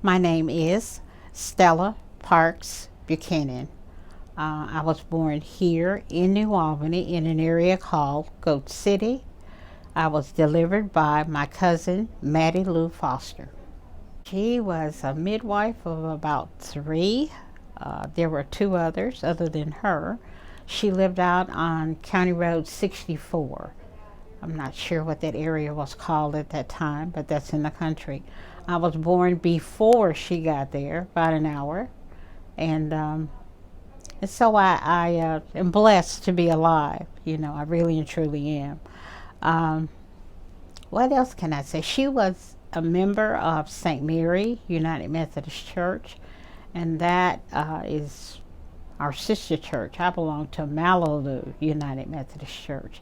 My name is Stella Parks Buchanan. I was born here in New Albany in an area called Goat City. I was delivered by my cousin, Mallalieu Foster. She was a midwife of about three. There were two others other than her. She lived out on County Road 64. I'm not sure what that area was called at that time, but that's in the country. I was born before she got there, about an hour. And so I am blessed to be alive. I really and truly am. Um, what else can I say? She was a member of St. Mary United Methodist Church, and that is our sister church. I belong to Mallalieu United Methodist Church,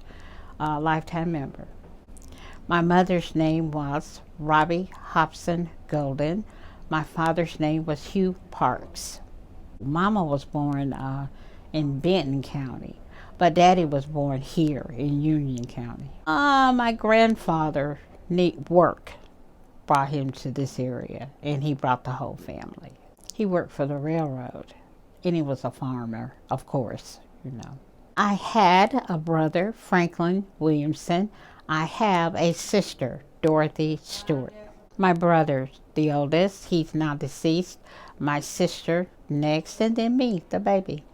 lifetime member. My mother's name was Robbie Hobson Golden. My father's name was Hugh Parks. Mama was born in Benton County, but Daddy was born here in Union County. My grandfather work brought him to this area, and he brought the whole family. He worked for the railroad, and he was a farmer, of course. I had a brother, Franklin Williamson. I have a sister, Dorothy Stewart. My brother, the oldest, he's now deceased. My sister next, and then me, the baby.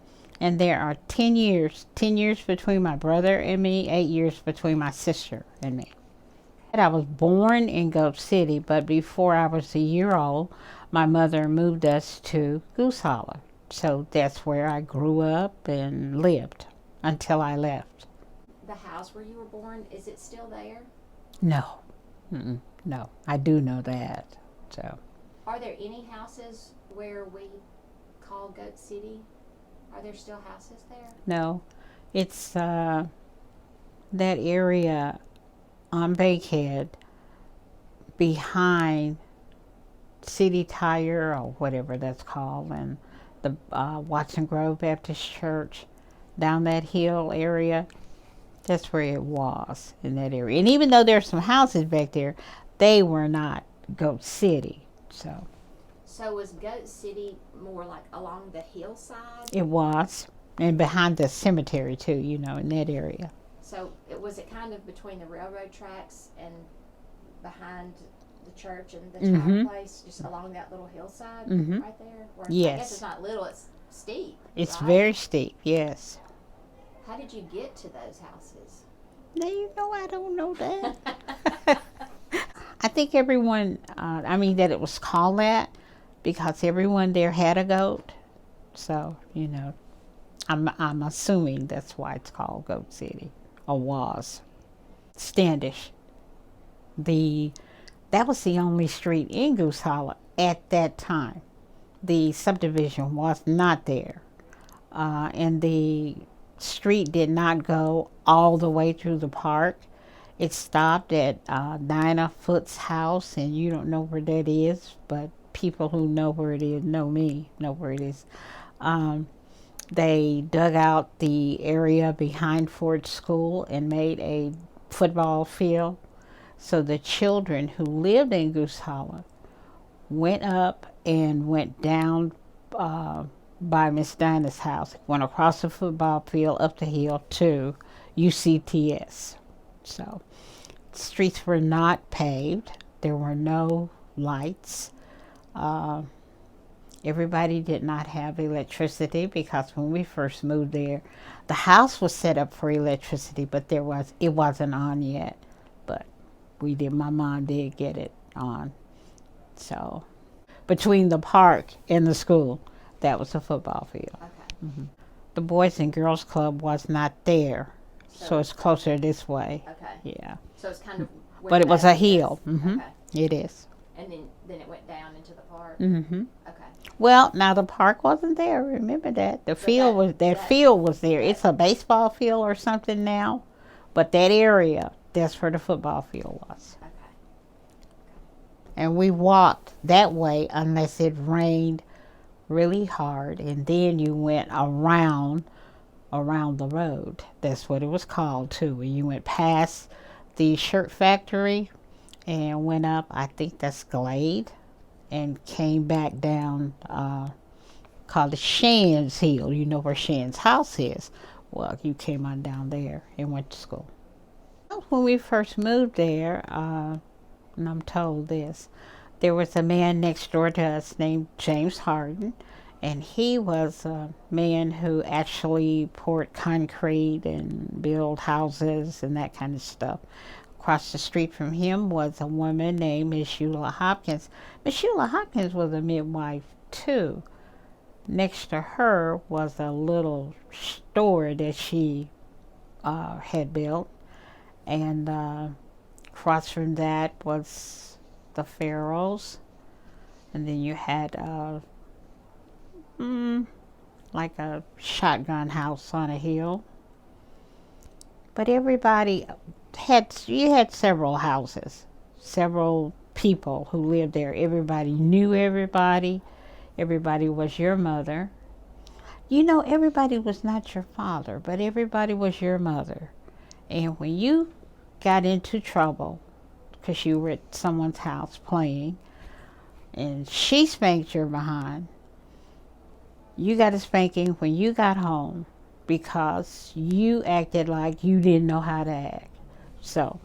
And there are 10 years between my brother and me, 8 years between my sister and me. I was born in Goat City, but before I was a year old, my mother moved us to Goose Hollow. So that's where I grew up and lived until I left. The house where you were born, is it still there? No. No, I do know that. So, are there any houses where we call Goat City? Are there still houses there? No, it's that area on Bankhead behind City Tire or whatever that's called, and the Watson Grove Baptist Church down that hill area. That's where it was, in that area. And even though there's some houses back there, they were not Goat City. So was Goat City more like along the hillside? It was. And behind the cemetery too, in that area. So was it kind of between the railroad tracks and behind the church and the child place, just along that little hillside right there? Or, yes. I guess it's not little, it's steep. It's right? very steep, yes. How did you get to those houses? Now, I don't know that. I think everyone, that it was called that because everyone there had a goat. So, I'm assuming that's why it's called Goat City, or was. Standish. That was the only street in Goose Hollow at that time. The subdivision was not there. And the street did not go all the way through the park. It stopped at Dinah Foot's house, and you don't know where that is, but people who know where it is know where it is. They dug out the area behind Ford School and made a football field. So the children who lived in Goose Hollow went up and went down by Miss Dinah's house, went across the football field up the hill to UCTS. So streets were not paved. There were no lights. Everybody did not have electricity because when we first moved there, the house was set up for electricity, but it wasn't on yet. But my mom did get it on. So between the park and the school, that was a football field. Okay. The Boys and Girls Club was not there, so it's closer this way. Okay. Yeah. So it's kind of. But it was a hill. Okay. It is. And then it went down into the park. Okay. Okay. Well, now the park wasn't there. Remember that the field was there. It's a baseball field or something now, but that area, that's where the football field was. Okay. And we walked that way unless it rained really hard, and then you went around the road. That's what it was called too. And you went past the shirt factory and went up. I think that's Glade, and came back down, called the Shan's Hill. You know where Shan's house is. Well, you came on down there and went to school. When we first moved there, and I'm told this, there was a man next door to us named James Harden, and he was a man who actually poured concrete and built houses and that kind of stuff. Across the street from him was a woman named Miss Sheila Hopkins. Miss Sheila Hopkins was a midwife too. Next to her was a little store that she had built, and across from that was the Pharaohs, and then you had like a shotgun house on a hill. But everybody you had several houses, several people who lived there. Everybody knew everybody. Everybody was your mother. You know, everybody was not your father, but everybody was your mother. And when you got into trouble because you were at someone's house playing and she spanked your behind, you got a spanking when you got home because you acted like you didn't know how to act. So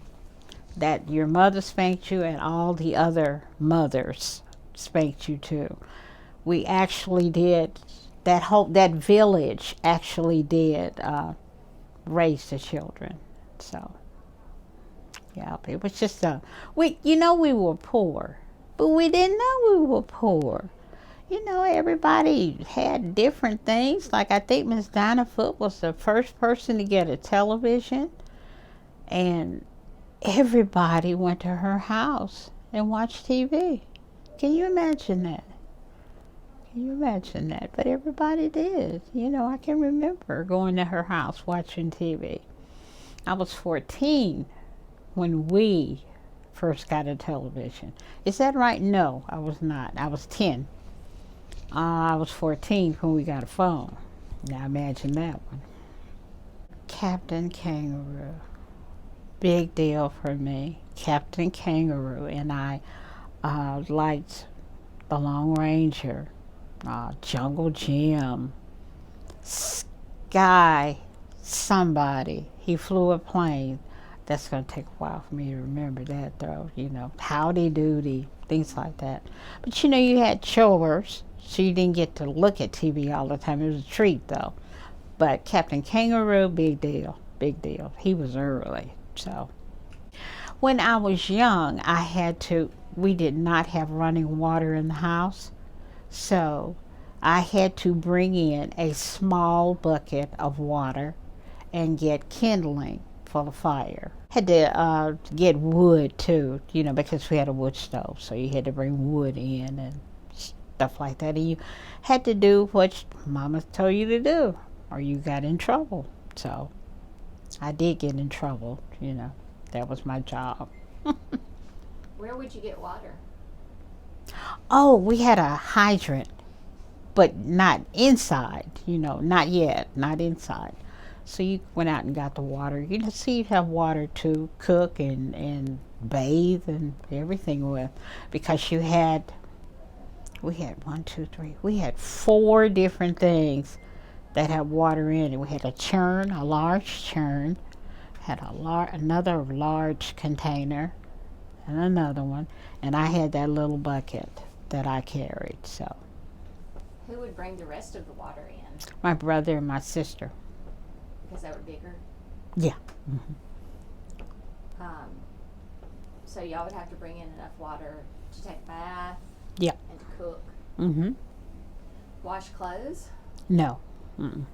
that your mother spanked you and all the other mothers spanked you too. We actually did that village actually did raise the children. So yeah, it was just we were poor, but we didn't know we were poor. You know, everybody had different things. Like I think Miss Dinah Foote was the first person to get a television, and everybody went to her house and watched TV. Can you imagine that? Can you imagine that? But everybody did. You know, I can remember going to her house watching TV. I was 14 when we first got a television. Is that right? No, I was not. I was 10. I was 14 when we got a phone. Now imagine that one. Captain Kangaroo. Big deal for me. Captain Kangaroo. And I liked the Lone Ranger, Jungle Jim, Sky, somebody. He flew a plane. That's going to take a while for me to remember that, though. You know, Howdy Doody, things like that. But you know, you had Chores, so you didn't get to look at TV all the time. It was a treat, though. But Captain Kangaroo, big deal, big deal. He was early, so. When I was young, we did not have running water in the house, so I had to bring in a small bucket of water and get kindling for the fire. Had to get wood too, you know, because we had a wood stove, so you had to bring wood in and stuff like that. And you had to do what Mama told you to do, or you got in trouble. So I did get in trouble, you know. That was my job. Where would you get water? Oh, we had a hydrant, but not inside, you know, not yet, not inside. So you went out and got the water. You know, so you'd have water to cook and bathe and everything with, because we had we had 4 different things that had water in it. We had a churn, a large churn, had another large container, and another one, and I had that little bucket that I carried. So who would bring the rest of the water in? My brother and my sister. Because they were bigger? Yeah. Mm-hmm. So y'all would have to bring in enough water to take a bath? Yeah. And to cook? Mm-hmm. Wash clothes? No. Mm-mm.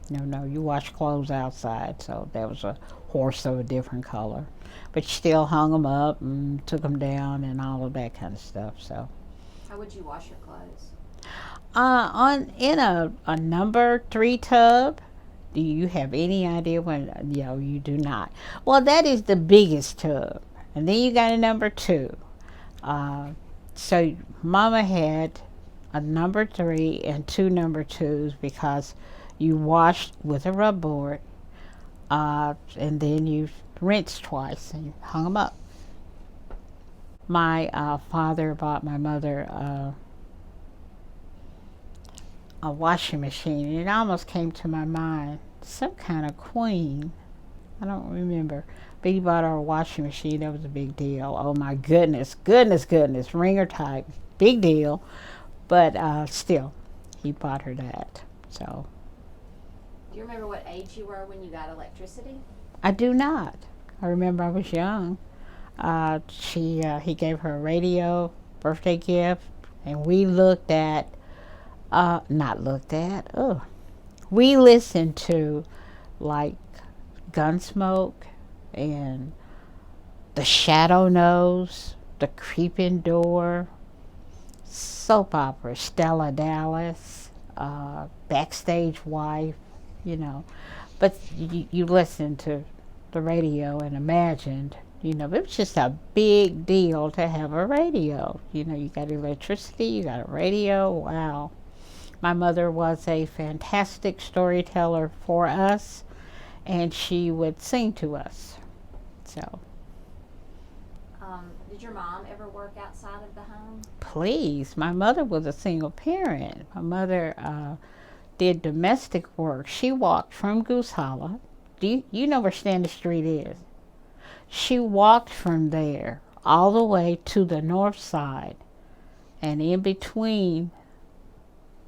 No, you wash clothes outside, so there was a horse of a different color. But you still hung them up and took them down and all of that kind of stuff, so. How would you wash your clothes? In a number 3 tub. Do you have any idea when? No, you do not. Well, that is the biggest tub. And then you got a number 2. So Mama had a number 3 and 2 number 2s because you washed with a rub board, and then you rinsed twice and hung them up. My father bought my mother a washing machine. It almost came to my mind, some kind of queen. I don't remember. But he bought her a washing machine. That was a big deal. Oh my goodness, goodness. Ringer type. Big deal. But still, he bought her that. So. Do you remember what age you were when you got electricity? I do not. I remember I was young. He gave her a radio, birthday gift, and we looked at, not looked at, we listened to like Gunsmoke and The Shadow Knows, The Creeping Door, soap opera, Stella Dallas, Backstage Wife, you know. But you listen to the radio and imagined, it was just a big deal to have a radio. You got electricity, you got a radio. Wow. My mother was a fantastic storyteller for us, and she would sing to us. So. Did your mom ever work outside of the home? Please. My mother was a single parent. My mother did domestic work. She walked from Goose Hollow. Do you know where Stanley Street is? She walked from there all the way to the north side. And in between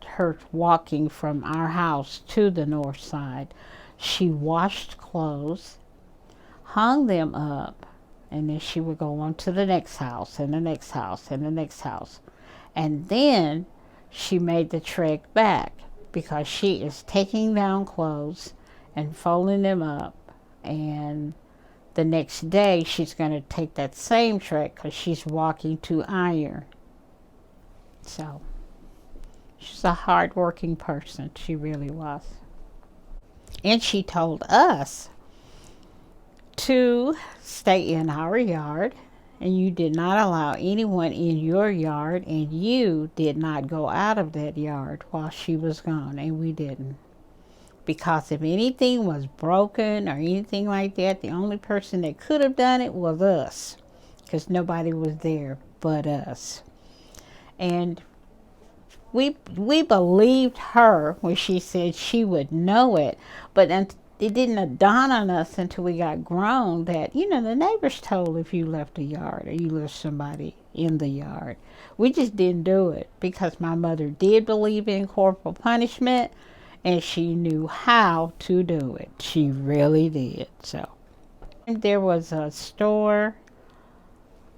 her walking from our house to the north side, she washed clothes, hung them up, and then she would go on to the next house and the next house and the next house. And then she made the trek back because she is taking down clothes and folding them up. And the next day she's going to take that same trek because she's walking to iron. So she's a hard-working person. She really was. And she told us to stay in our yard, and you did not allow anyone in your yard, and you did not go out of that yard while she was gone, and we didn't. Because if anything was broken or anything like that, the only person that could have done it was us, because nobody was there but us. And we believed her when she said she would know it, but it didn't dawn on us until we got grown that, the neighbors told if you left the yard or you left somebody in the yard. We just didn't do it because my mother did believe in corporal punishment, and she knew how to do it. She really did. So there was a store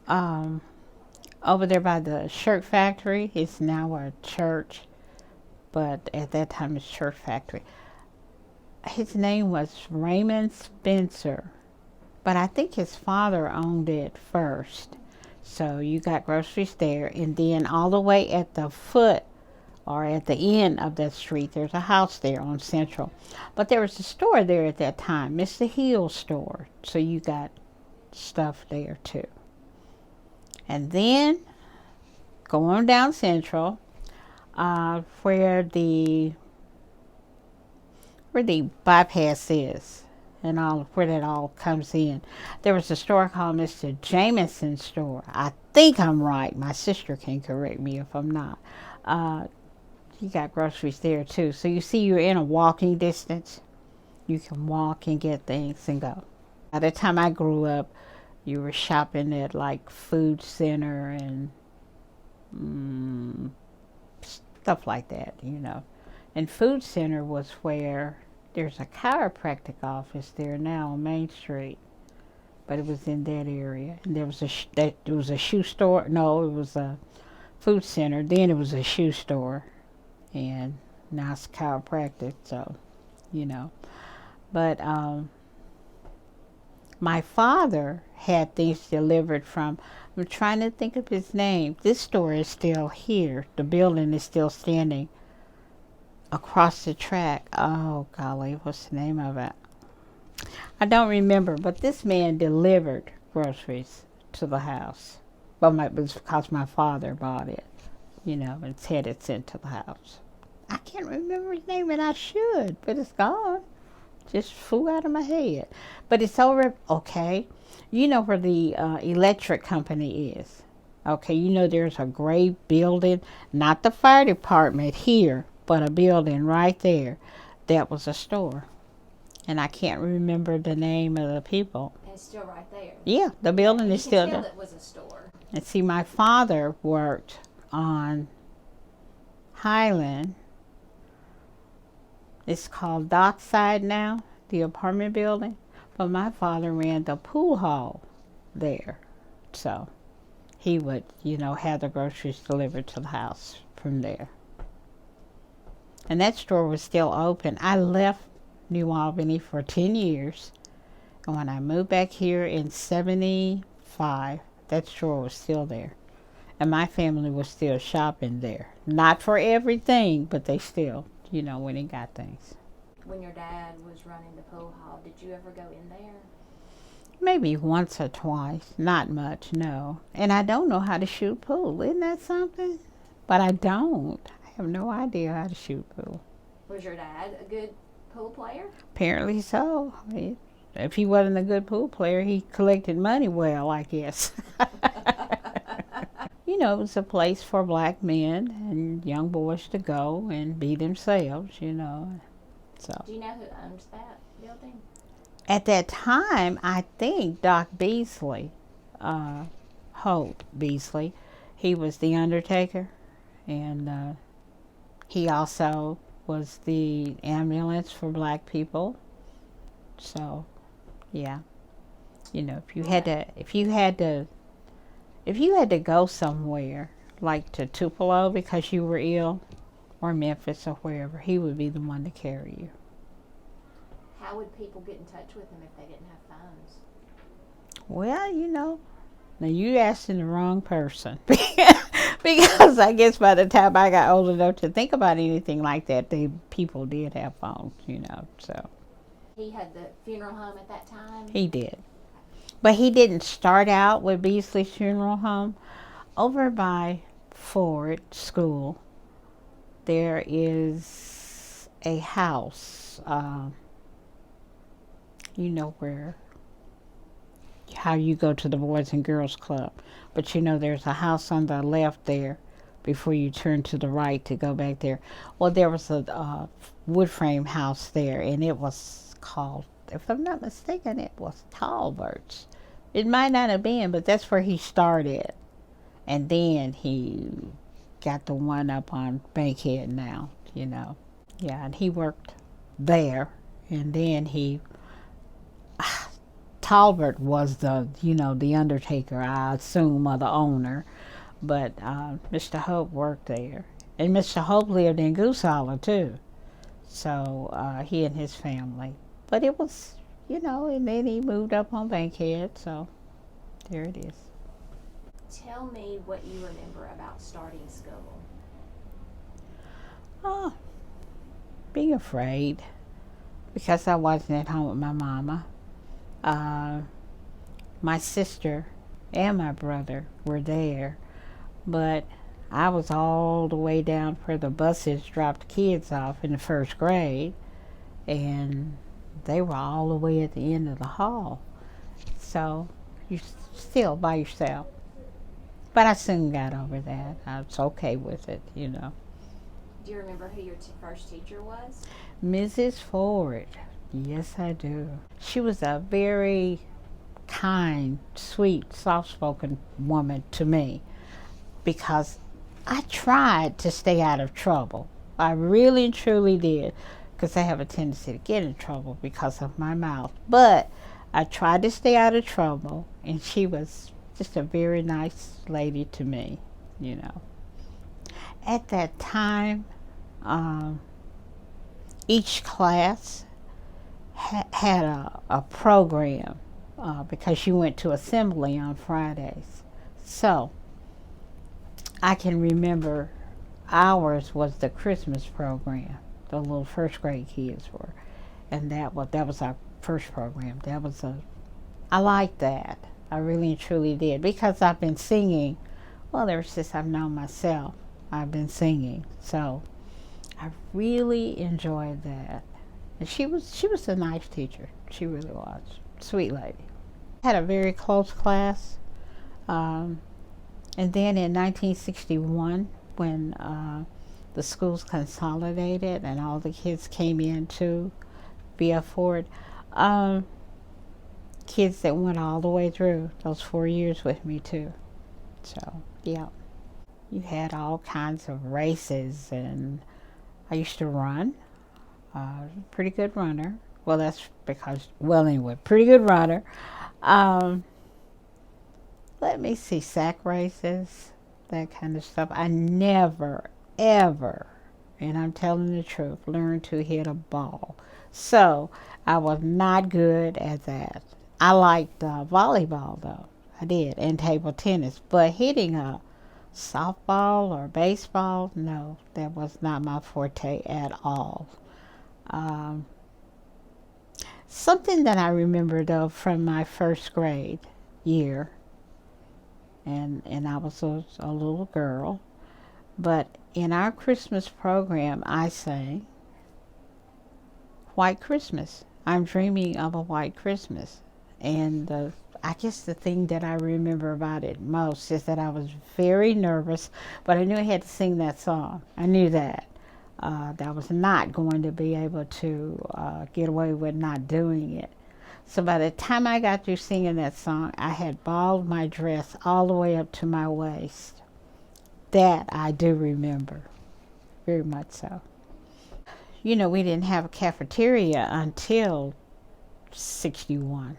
over there by the shirt factory. It's now a church, but at that time it's church factory. His name was Raymond Spencer, but I think his father owned it first. So you got groceries there, and then all the way at the foot or at the end of that street, there's a house there on Central. But there was a store there at that time, Mr. Hill's store. So you got stuff there too. And then go on down Central, where the bypass is and all where that all comes in. There was a store called Mr. Jameson's store. I think I'm right. My sister can correct me if I'm not. You got groceries there too. So you see you're in a walking distance. You can walk and get things and go. By the time I grew up, you were shopping at like Food Center and stuff like that, And Food Center was where there's a chiropractic office there now on Main Street, but it was in that area. And there was a shoe store. No, it was a Food Center. Then it was a shoe store, and now it's chiropractic. So, But my father had things delivered from. I'm trying to think of his name. This store is still here. The building is still standing across the track. Oh golly, what's the name of it? I don't remember, but this man delivered groceries to the house. Well, it was because my father bought it, and had it sent to the house. I can't remember his name, and I should, but it's gone. Just flew out of my head. But it's over. Okay, you know where the electric company is. Okay, you know there's a great building, not the fire department here, but a building right there. That was a store. And I can't remember the name of the people. And it's still right there. Yeah, the building You is can still tell there. it was a store. And see, my father worked on Highland. It's called Dockside now, the apartment building. But my father ran the pool hall there. So he would, have the groceries delivered to the house from there. And that store was still open. I left New Albany for 10 years. And when I moved back here in 75, that store was still there. And my family was still shopping there. Not for everything, but they still, went and got things. When your dad was running the pool hall, did you ever go in there? Maybe once or twice. Not much, no. And I don't know how to shoot pool. Isn't that something? But I don't. I have no idea how to shoot pool. Was your dad a good pool player? Apparently so. If he wasn't a good pool player, he collected money well, I guess. It was a place for black men and young boys to go and be themselves, So. Do you know who owns that building? At that time, I think Doc Beasley, Hope Beasley, he was the undertaker, and he also was the ambulance for black people. So, yeah, if you had to go somewhere like to Tupelo because you were ill, or Memphis or wherever, he would be the one to carry you. How would people get in touch with him if they didn't have phones? Well, now you asking the wrong person. Because I guess by the time I got old enough to think about anything like that, people did have phones, so. He had the funeral home at that time? He did. But he didn't start out with Beasley Funeral Home. Over by Ford School, there is a house, where, how you go to the Boys and Girls Club. But there's a house on the left there before you turn to the right to go back there. Well, there was a wood frame house there, and it was called, if I'm not mistaken, it was Talbert's. It might not have been, but that's where he started. And then he got the one up on Bankhead now, Yeah, and he worked there. And then Talbert was the undertaker, I assume, or the owner. But Mr. Hope worked there. And Mr. Hope lived in Goose Hollow, too. So he and his family. But it was, and then he moved up on Bankhead, so there it is. Tell me what you remember about starting school. Oh, being afraid because I wasn't at home with my mama. My sister and my brother were there, but I was all the way down where the buses dropped kids off in the first grade, and they were all the way at the end of the hall. So you're still by yourself. But I soon got over that. I was okay with it, Do you remember who your first teacher was? Mrs. Ford. Yes, I do. She was a very kind, sweet, soft-spoken woman to me because I tried to stay out of trouble. I really and truly did, because I have a tendency to get in trouble because of my mouth. But I tried to stay out of trouble, and she was just a very nice lady to me, At that time, each class had a program because you went to assembly on Fridays. So I can remember ours was the Christmas program. The little first grade kids were, and that was our first program. I liked that. I really and truly did, because I've been singing. Well, ever since I've known myself, I've been singing. So I really enjoyed that. And she was a nice teacher. She really was. Sweet lady. Had a very close class. And And then in 1961, when the schools consolidated and all the kids came in to be afford, kids that went all the way through those 4 years with me too. So yeah, you had all kinds of races, and I used to run. Pretty good runner. Well, that's because, well, anyway, pretty good runner. Um, Let me see, sack races, that kind of stuff. I never, ever, and I'm telling the truth, learned to hit a ball. So I was not good at that. I liked volleyball, though. I did, and table tennis. But hitting a softball or baseball, no, that was not my forte at all. Um, Something that I remember, though, from my first grade year, and I was a little girl. But in our Christmas program, I sang White Christmas. I'm dreaming of a white Christmas. And I guess the thing that I remember about it most is that I was very nervous, but I knew I had to sing that song. I knew that. That I was not going to be able to get away with not doing it. So by the time I got through singing that song, I had balled my dress all the way up to my waist. That I do remember, very much so. You know, we didn't have a cafeteria until 61.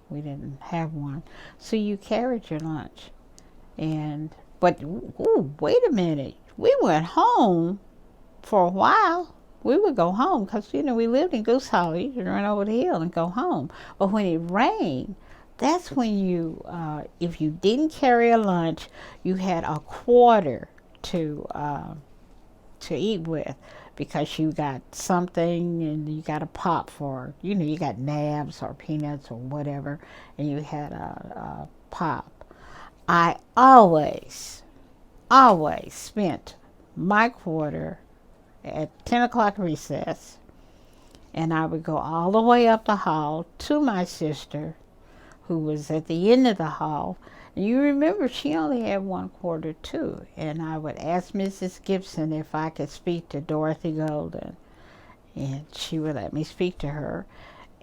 We didn't have one. So you carried your lunch. But, ooh, wait a minute. We went home for a while. We would go home because, you know, we lived in Goose Hollow. You could run over the hill and go home. But when it rained, that's when you, if you didn't carry a lunch, you had a quarter to eat with, because you got something and you got a pop for, you know, you got nabs or peanuts or whatever, and you had a pop. I always spent my quarter at 10 o'clock recess, and I would go all the way up the hall to my sister, who was at the end of the hall. And you remember, she only had one quarter too. And I would ask Mrs. Gibson if I could speak to Dorothy Golden, and she would let me speak to her.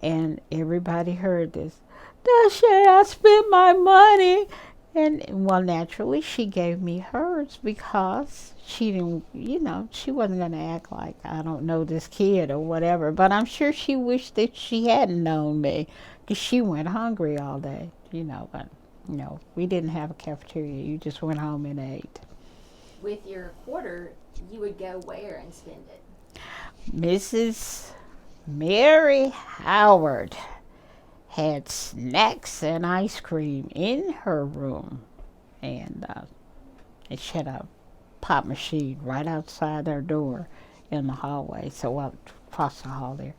And everybody heard this. Dashay, I spent my money. And, well, naturally, she gave me hers because she didn't, you know, she wasn't going to act like I don't know this kid or whatever. But I'm sure she wished that she hadn't known me, because she went hungry all day, you know. But, no, we didn't have a cafeteria. You just went home and ate. With your quarter, you would go where and spend it? Mrs. Mary Howard had snacks and ice cream in her room, and she had a pop machine right outside her door in the hallway, so across the hall there.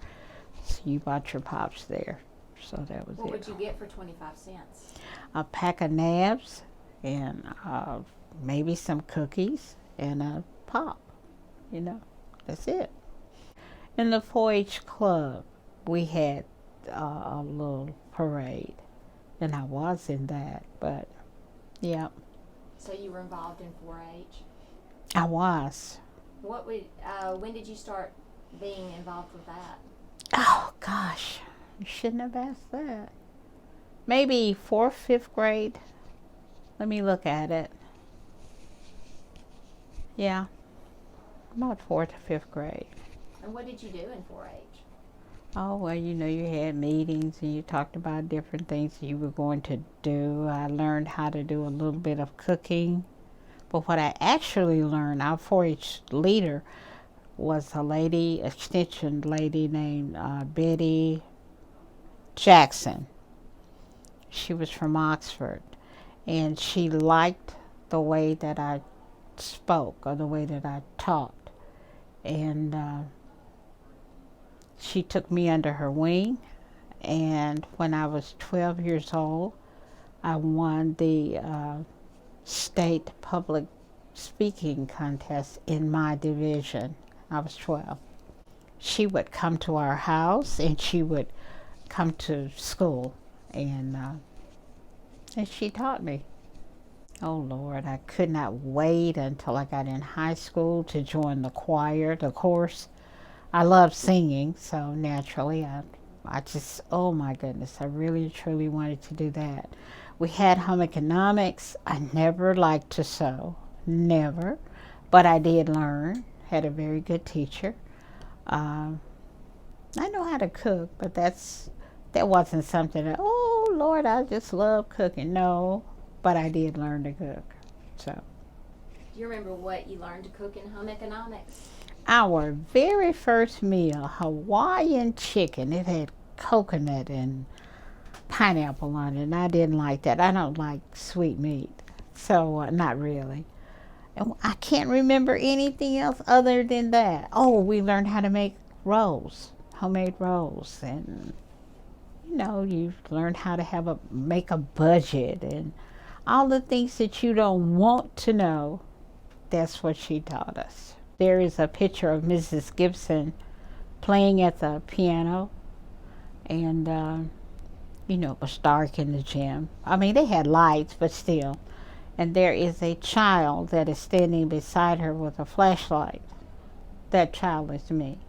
So you bought your pops there. So that was it. What would you get for 25 cents? A pack of nabs and maybe some cookies and a pop. You know, that's it. In the 4-H club, we had a little parade, and I was in that, but yeah. So you were involved in 4-H? I was. When did you start being involved with that? Oh gosh, you shouldn't have asked that. Maybe 4th, 5th grade. Let me look at it. Yeah, about 4th or 5th grade. And what did you do in 4-H? Oh, well, you know, you had meetings and you talked about different things you were going to do. I learned how to do a little bit of cooking. But what I actually learned, our 4-H leader was a lady, extension lady named Betty Jackson. She was from Oxford, and she liked the way that I spoke or the way that I talked. And she took me under her wing, and when I was 12 years old, I won the state public speaking contest in my division. I was 12. She would come to our house, and she would come to school, and she taught me. Oh Lord, I could not wait until I got in high school to join the choir, the chorus. I love singing, so naturally I just, oh my goodness, I really truly wanted to do that. We had home economics. I never liked to sew, never, but I did learn. Had a very good teacher. Um, I know how to cook, but that wasn't something that, oh Lord, I just love cooking. No, but I did learn to cook. So Do you remember what you learned to cook in home economics? our very first meal, Hawaiian chicken. It had coconut and pineapple on it, and I didn't like that. I don't like sweet meat, so not really. And I can't remember anything else other than that. Oh, we learned how to make rolls, homemade rolls, and you learn how to make a budget and all the things that you don't want to know. That's what she taught us. There is a picture of Mrs. Gibson playing at the piano, and it was dark in the gym. I mean, they had lights, but still. And there is a child that is standing beside her with a flashlight. That child is me.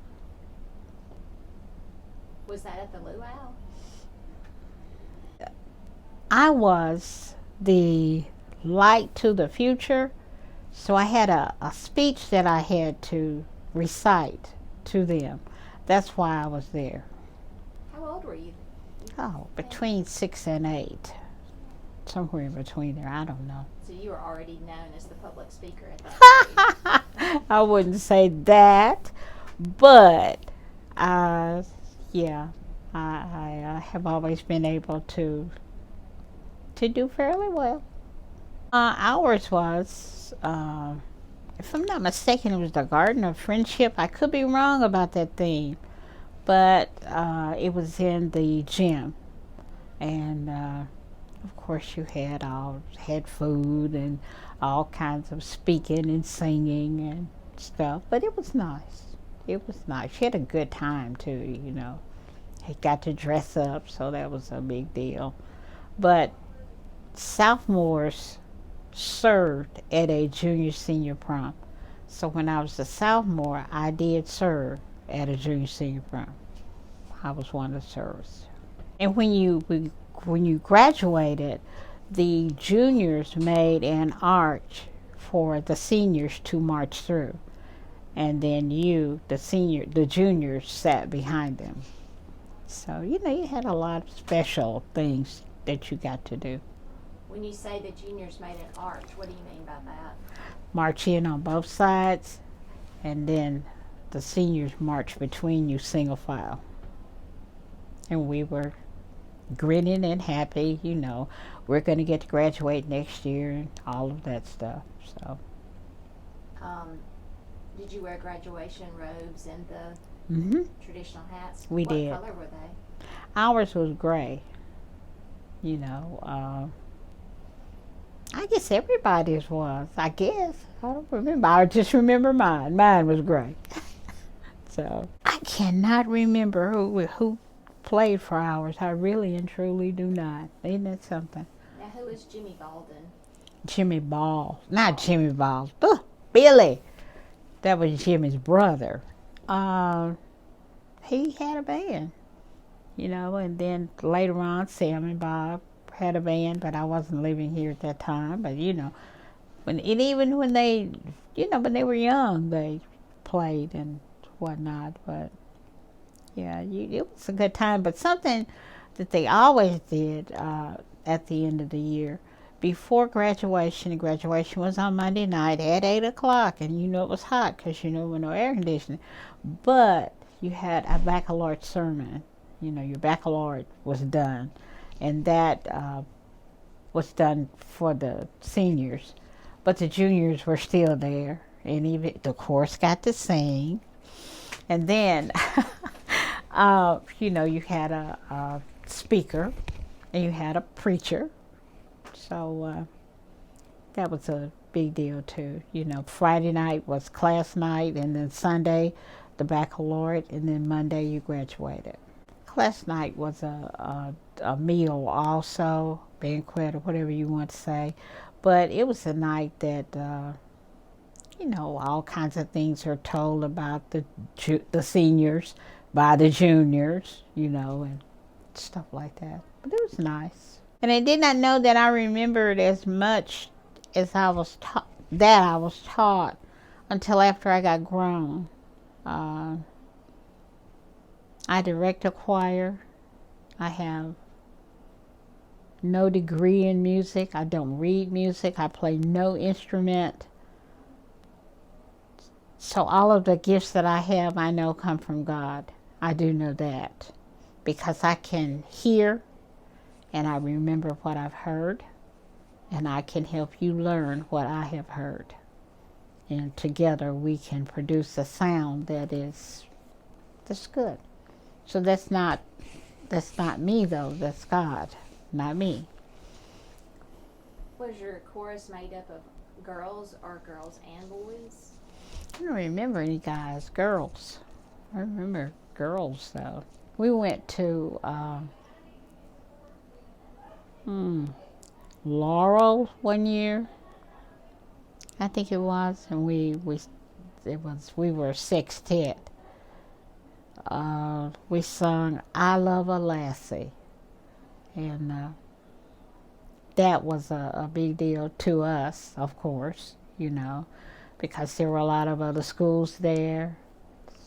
Was that at the luau? I was the light to the future, so I had a speech that I had to recite to them. That's why I was there. How old were you? Oh, between 6 and 8. Somewhere in between there, I don't know. So you were already known as the public speaker at that age. I wouldn't say that, but yeah, I have always been able to do fairly well. Ours was, if I'm not mistaken, it was the Garden of Friendship. I could be wrong about that theme, but it was in the gym, and of course you had food and all kinds of speaking and singing and stuff. But it was nice. It was nice. She had a good time too. He got to dress up, so that was a big deal. But sophomores served at a junior senior prom. So when I was a sophomore, I did serve at a junior senior prom. I was one of the servers. And when you graduated, the juniors made an arch for the seniors to march through, and then the juniors sat behind them. So you had a lot of special things that you got to do. When you say the juniors made an arch, what do you mean by that? March in on both sides, and then the seniors march between you single file. And we were grinning and happy, we're going to get to graduate next year and all of that stuff. So, did you wear graduation robes and the traditional hats? We did. What color were they? Ours was gray. I guess everybody's was. I guess. I don't remember. I just remember mine. Mine was gray. So, I cannot remember who played for ours. I really and truly do not. Ain't that something? Now, who is Jimmy Baldwin? Jimmy Ball. Not Jimmy Ball. Billy. That was Jimmy's brother. He had a band, and then later on, Sam and Bob had a band, but I wasn't living here at that time. But even when they were young, they played and whatnot. But yeah, it was a good time. But something that they always did at the end of the year, before graduation, and graduation was on Monday night at 8 o'clock, and it was hot because with no air conditioning. But you had a baccalaureate sermon. Your baccalaureate was done, and that was done for the seniors. But the juniors were still there, and even the chorus got to sing. And then, you had a speaker, and you had a preacher. So that was a big deal too. Friday night was class night, and then Sunday, the baccalaureate, and then Monday you graduated. Class night was a meal also, banquet or whatever you want to say. But it was a night that, all kinds of things are told about the seniors by the juniors, and stuff like that. But it was nice. And I did not know that I remembered as much as I was taught until after I got grown. I direct a choir. I have no degree in music. I don't read music. I play no instrument. So all of the gifts that I have, I know come from God. I do know that because I can hear and I remember what I've heard, and I can help you learn what I have heard. And together we can produce a sound that's good. So that's not me though, that's God, not me. Was your chorus made up of girls or girls and boys? I don't remember any guys, girls. I remember girls though. We went to Laurel one year, I think it was, and we were a sextet. We sung "I Love a Lassie," and that was a big deal to us, of course, because there were a lot of other schools there.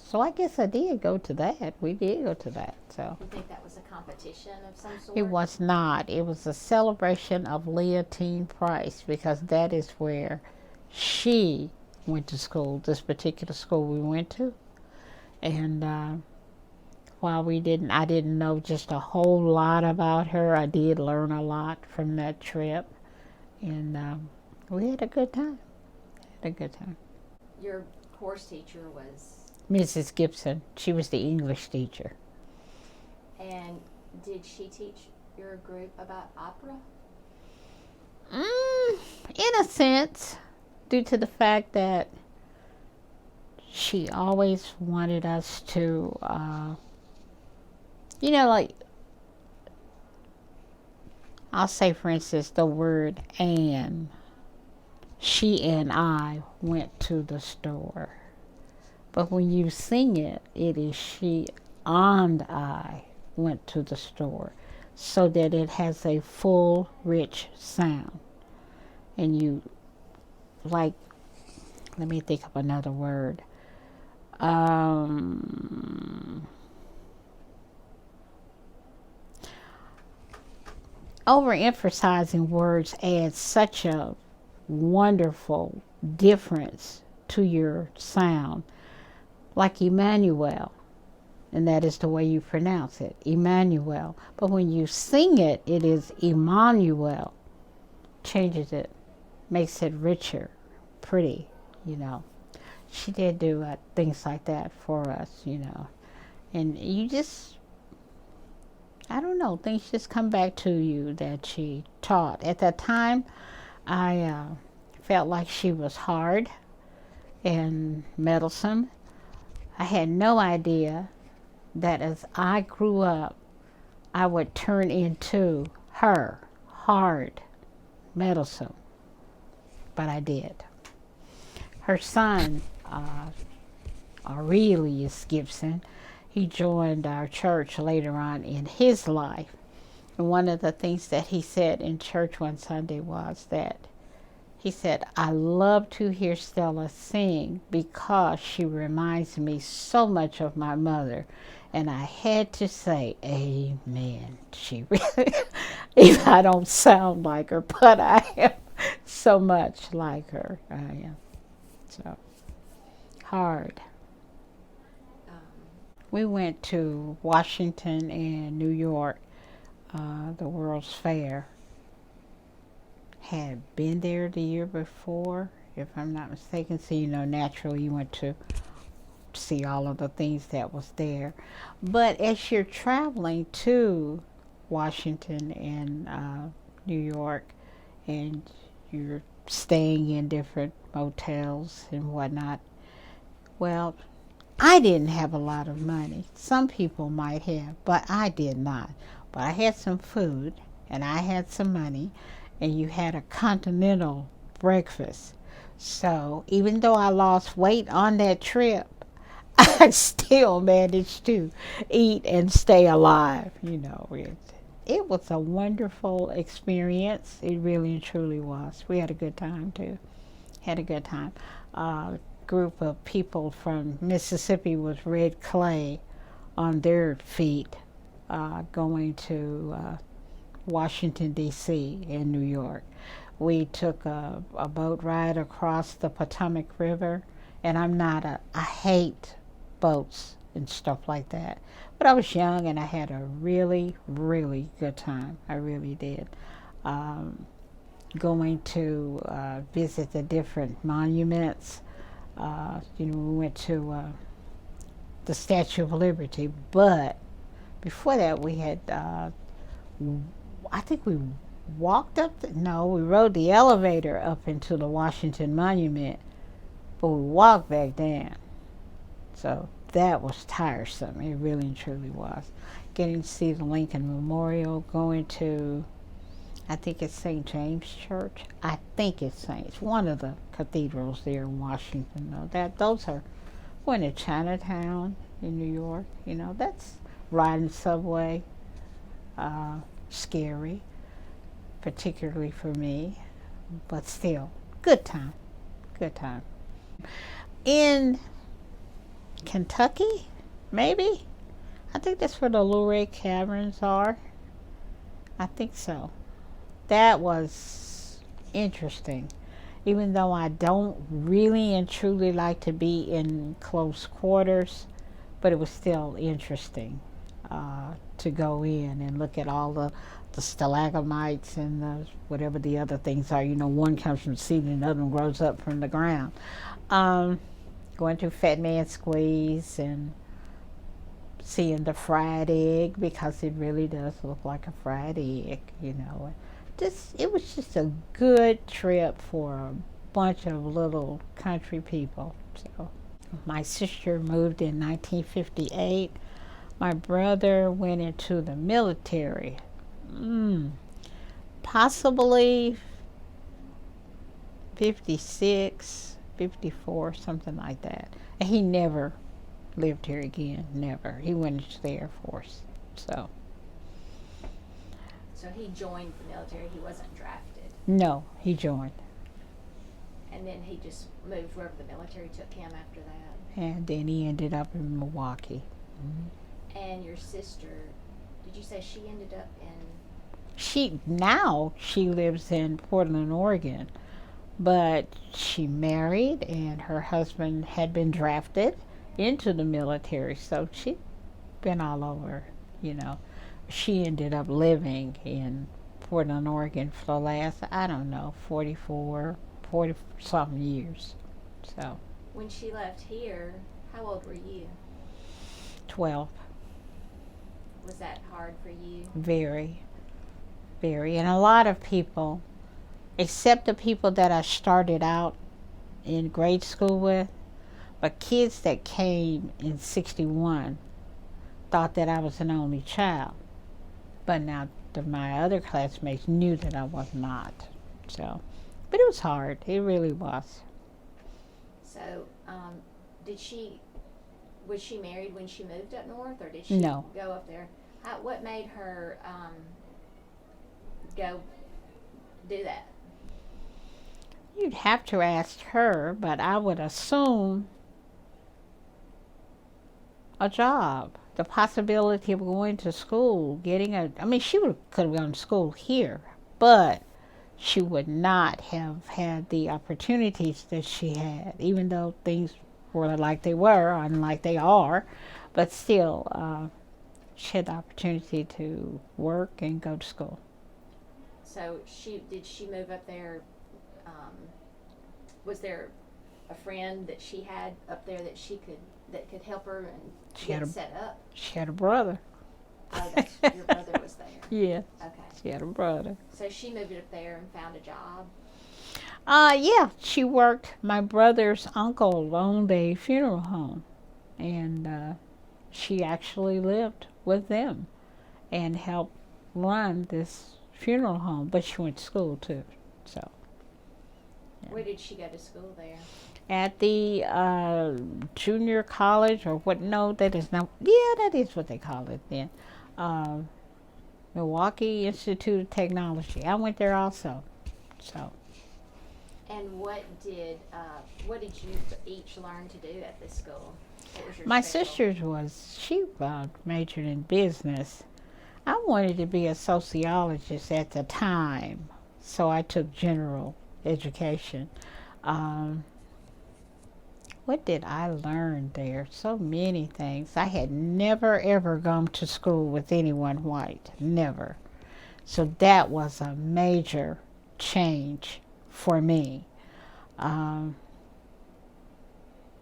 So I guess I did go to that. We did go to that. So you think that was a competition of some sort? It was not. It was a celebration of Leontine Price, because that is where she went to school, this particular school we went to. And while I didn't know just a whole lot about her, I did learn a lot from that trip. And we had a good time. Your course teacher was? Mrs. Gibson. She was the English teacher. And did she teach your group about opera? In a sense, due to the fact that she always wanted us to, I'll say, for instance, the word "and." She and I went to the store. But when you sing it, it is she and I went to the store, so that it has a full, rich sound. And you, let me think of another word. Overemphasizing words adds such a wonderful difference to your sound. Like Emmanuel, and that is the way you pronounce it, Emmanuel. But when you sing it, it is Emmanuel. Changes it, makes it richer, pretty, She did do things like that for us, And you just, I don't know, things just come back to you that she taught. At that time, I felt like she was hard and meddlesome. I had no idea that as I grew up, I would turn into her, hard, meddlesome. But I did. Her son, Aurelius Gibson, he joined our church later on in his life. And one of the things that he said in church one Sunday was that he said, "I love to hear Stella sing because she reminds me so much of my mother." And I had to say, amen. She really, if I don't sound like her, but I am so much like her. I am. So, hard. We went to Washington and New York, the World's Fair. Had been there the year before, if I'm not mistaken. So, naturally you went to see all of the things that was there. But as you're traveling to Washington and New York, and you're staying in different motels and whatnot, well, I didn't have a lot of money. Some people might have, but I did not. But I had some food, and I had some money, and you had a continental breakfast. So even though I lost weight on that trip, I still managed to eat and stay alive. It was a wonderful experience. It really and truly was. We had a good time too. Had a good time. Group of people from Mississippi with red clay on their feet, going to Washington D.C. and New York. We took a boat ride across the Potomac River, and I hate boats and stuff like that. But I was young and I had a really, really good time. I really did. Going to visit the different monuments. We went to the Statue of Liberty, but before that we had, I think we walked up, no, we rode the elevator up into the Washington Monument, but we walked back down. So that was tiresome. It really and truly was. Getting to see the Lincoln Memorial, going to, I think it's St. James Church. I think it's one of the cathedrals there in Washington. Those are, going to Chinatown in New York. That's riding subway. Scary, particularly for me, but still, good time. Good time. In Kentucky, maybe? I think that's where the Luray Caverns are. I think so. That was interesting. Even though I don't really and truly like to be in close quarters, but it was still interesting to go in and look at all the stalagmites and whatever the other things are. One comes from seed and the other one grows up from the ground. Going to Fat Man Squeeze and seeing the fried egg, because it really does look like a fried egg. It was just a good trip for a bunch of little country people. So my sister moved in 1958. My brother went into the military, possibly 56, 54, something like that. And he never lived here again, never. He went into the Air Force. So he joined the military. He wasn't drafted. No, he joined. And then he just moved wherever the military took him after that. And then he ended up in Milwaukee. Mm-hmm. And your sister, did you say she ended up in? She lives in Portland, Oregon, but she married and her husband had been drafted into the military, so she'd been all over. She ended up living in Portland, Oregon for the last, 40 something years. So when she left here, how old were you? 12. Was that hard for you? Very, very. And a lot of people, except the people that I started out in grade school with, but kids that came in 61 thought that I was an only child. But now my other classmates knew that I was not. So, but it was hard. It really was. So, was she married when she moved up north, or did she go up there? What made her go do that? You'd have to ask her, but I would assume a job. The possibility of going to school, she could have gone to school here, but she would not have had the opportunities that she had, even though things were like they were, unlike they are, but still, she had the opportunity to work and go to school. So did she move up there? Was there a friend that she had up there that could help her and get set up? She had a brother. Oh, your brother was there. Yeah. Okay. She had a brother. So she moved up there and found a job. Yeah, she worked. My brother's uncle owned a funeral home, and she actually lived with them and helped run this funeral home, but she went to school too. So. Yeah. Where did she go to school there? At the junior college or what? No, that is not. Yeah, that is what they call it then. Uh, Milwaukee Institute of Technology. I went there also. So. And what did you each learn to do at this school? What was your My special? sister's she majored in business. I wanted to be a sociologist at the time, so I took general education. Um, what did I learn there? So many things. I had never ever gone to school with anyone white, never. So that was a major change for me. Um,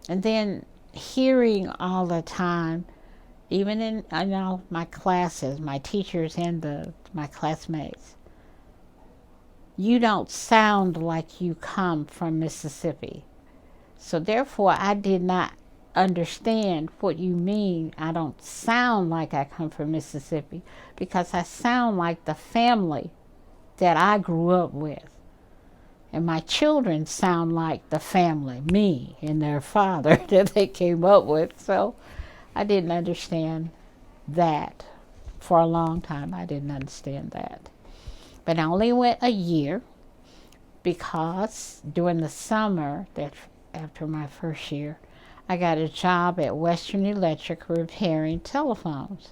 and then hearing all the time, even in my classes, my teachers and my classmates, you don't sound like you come from Mississippi. So therefore, I did not understand what you mean. I don't sound like I come from Mississippi because I sound like the family that I grew up with. And my children sound like the family, me and their father that they came up with. So I didn't understand that for a long time. I didn't understand that. But I only went a year because during the summer, that after my first year, I got a job at Western Electric repairing telephones.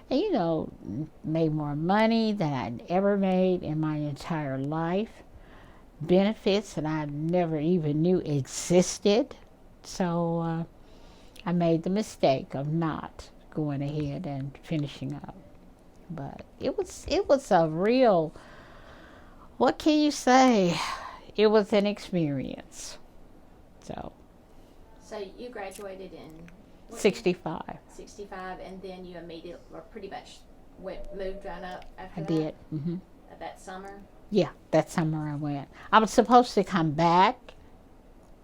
And made more money than I'd ever made in my entire life. Benefits that I never even knew existed. So I made the mistake of not going ahead and finishing up. But it was a real, what can you say? It was an experience. So you graduated in 65. 65, and then you immediately, or pretty much, moved right up after I that? did. Mm-hmm. That summer? Yeah, that summer I went. I was supposed to come back,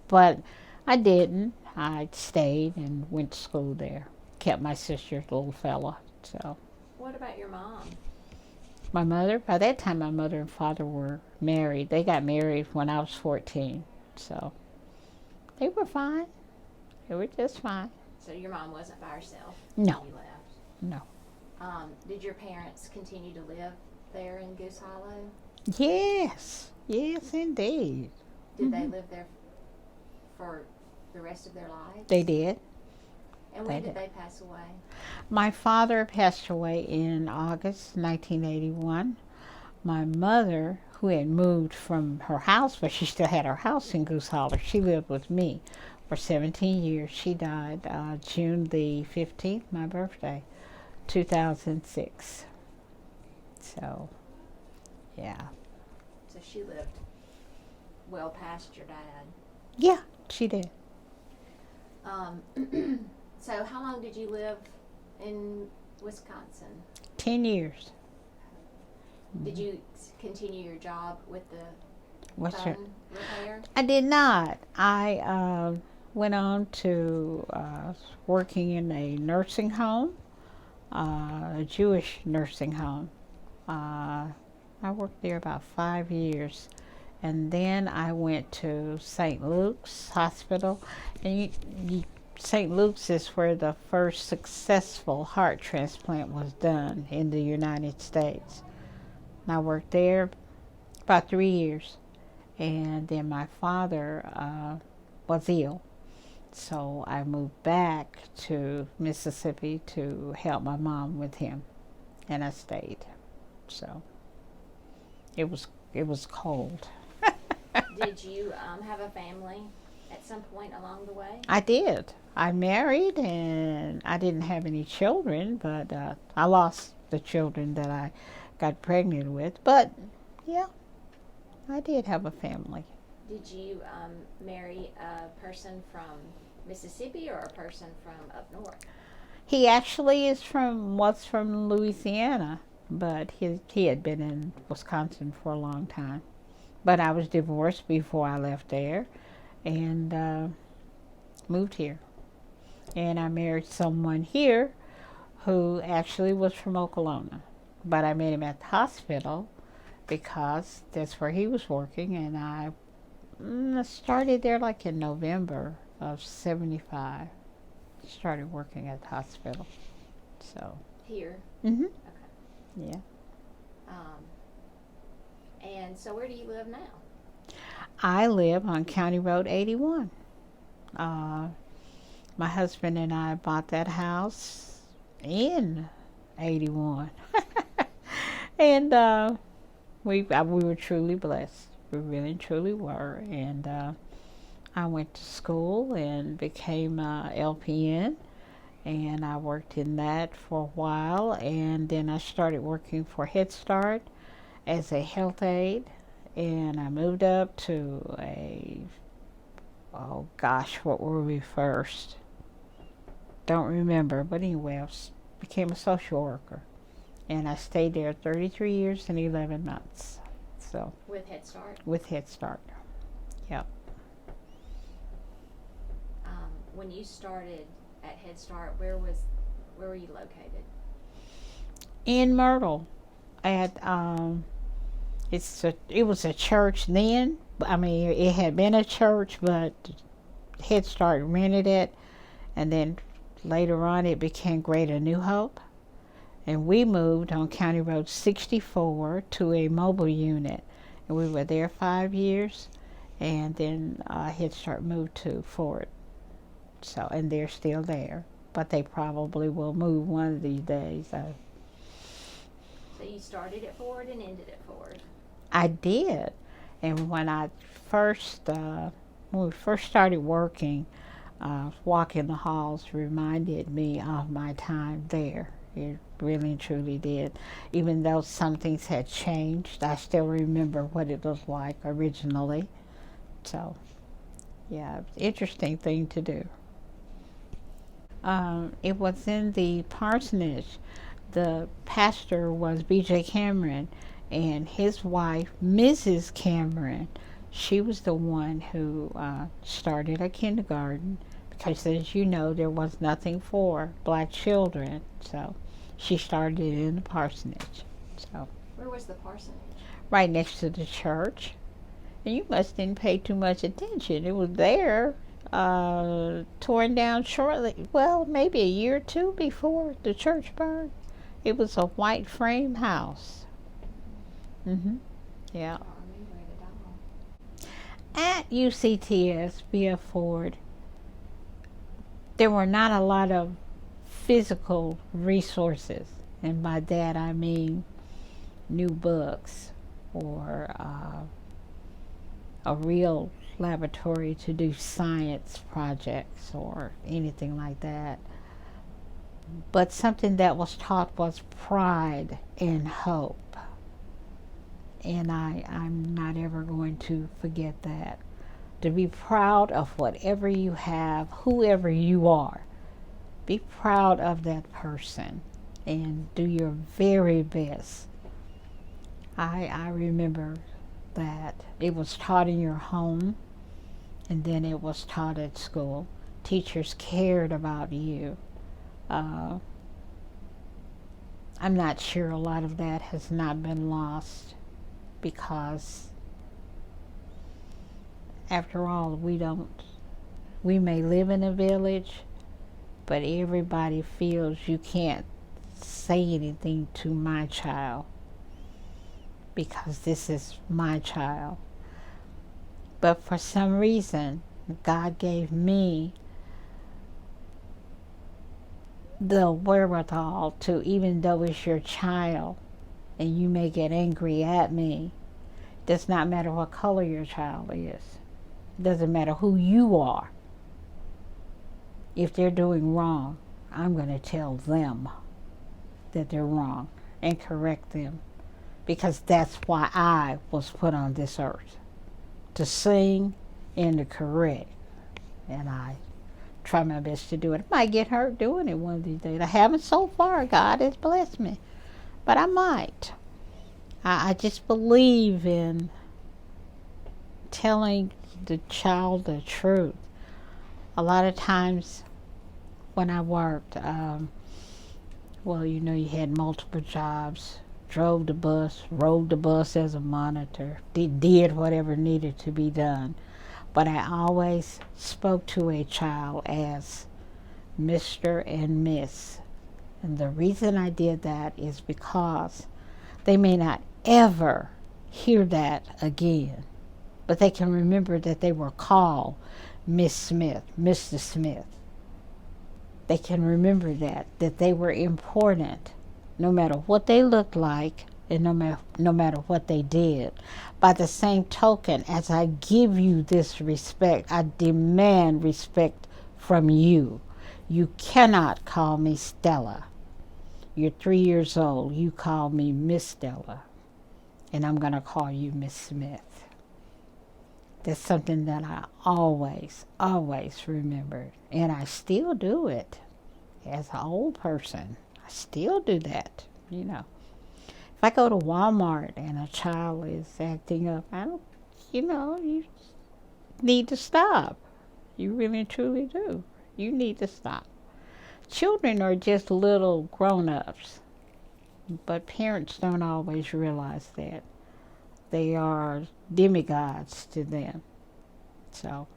but I didn't. I stayed and went to school there. Kept my sister's little fella. So. What about your mom? My mother, by that time my mother and father were married. They got married when I was 14. So they were fine. They were just fine. So your mom wasn't by herself No. when you left? No. Did your parents continue to live there in Goose Hollow? Yes. Yes, indeed. Did they live there for the rest of their lives? They did. And when did they pass away? My father passed away in August 1981. My mother, who had moved from her house, but she still had her house in Goose Hollow, she lived with me for 17 years. She died June the 15th, my birthday, 2006. So, yeah. So she lived well past your dad. Yeah, she did. So how long did you live in Wisconsin? 10 years. Did you continue your job with the phone repair? I did not. I went on to working in a nursing home, a Jewish nursing home. I worked there about 5 years. And then I went to St. Luke's Hospital. And St. Luke's is where the first successful heart transplant was done in the United States. And I worked there about 3 years. And then my father was ill. So I moved back to Mississippi to help my mom with him. And I stayed. So it was cold. Did you have a family at some point along the way? I did. I married and I didn't have any children, but I lost the children that I got pregnant with. But yeah, I did have a family. Did you marry a person from Mississippi or a person from up north? He actually was from Louisiana, but he had been in Wisconsin for a long time. But I was divorced before I left there and moved here. And I married someone here who actually was from Oklahoma. But I met him at the hospital because that's where he was working, and I started there like in November of '75. Started working at the hospital. So. Here. Mhm. Okay. Yeah. And so where do you live now? I live on County Road 81. My husband and I bought that house in '81, and we were truly blessed. We really and truly were. And I went to school and became a LPN, and I worked in that for a while, and then I started working for Head Start as a health aide, and I moved up to oh gosh, what were we first? Don't remember, but anyway, became a social worker, and I stayed there 33 years and 11 months. So with Head Start. With Head Start, yep. When you started at Head Start, where were you located? In Myrtle, at it was a church then. I mean, it had been a church, but Head Start rented it, and then later on it became Greater New Hope, and we moved on County Road 64 to a mobile unit, and we were there 5 years, and then Head Start moved to Ford. So, and they're still there, but they probably will move one of these days. So you started at Ford and ended at Ford. I did, and when we first started working, walking the halls reminded me of my time there. It really and truly did. Even though some things had changed, I still remember what it was like originally. So, yeah, interesting thing to do. It was in the parsonage. The pastor was B.J. Cameron, and his wife, Mrs. Cameron, she was the one who started a kindergarten, because, as you know, there was nothing for black children. So she started it in the parsonage. So where was the parsonage? Right next to the church. And you must didn't pay too much attention. It was there, torn down shortly, well, maybe a year or two before the church burned. It was a white frame house. Yeah. At UCTS via Ford, there were not a lot of physical resources, and by that I mean new books or a real laboratory to do science projects or anything like that. But something that was taught was pride and hope. And I'm not ever going to forget that. To be proud of whatever you have, whoever you are. Be proud of that person and do your very best. I remember that it was taught in your home, and then it was taught at school. Teachers cared about you. I'm not sure a lot of that has not been lost, because after all, we may live in a village, but everybody feels you can't say anything to my child because this is my child. But for some reason, God gave me the wherewithal to, even though it's your child and you may get angry at me, it does not matter what color your child is. It doesn't matter who you are. If they're doing wrong, I'm going to tell them that they're wrong and correct them, because that's why I was put on this earth, to sing and to correct. And I try my best to do it. I might get hurt doing it one of these days. I haven't so far. God has blessed me. But I might. I just believe in telling the child the truth. A lot of times when I worked, well, you know, you had multiple jobs. drove the bus, rode the bus as a monitor, did whatever needed to be done. But I always spoke to a child as Mr. and Miss. And the reason I did that is because they may not ever hear that again, but they can remember that they were called Miss Smith, Mr. Smith. They can remember that they were important, no matter what they looked like and no matter what they did. By the same token, as I give you this respect, I demand respect from you. You cannot call me Stella. You're 3 years old. You call me Miss Stella, and I'm going to call you Miss Smith. That's something that I always remembered, and I still do it as an old person. I still do that, you know. If I go to Walmart and a child is acting up, you need to stop. You really and truly do. You need to stop. Children are just little grown-ups, but parents don't always realize that. They are demigods to them. So,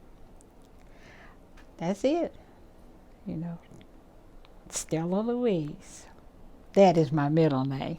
that's it. Stella Louise. That is my middle name.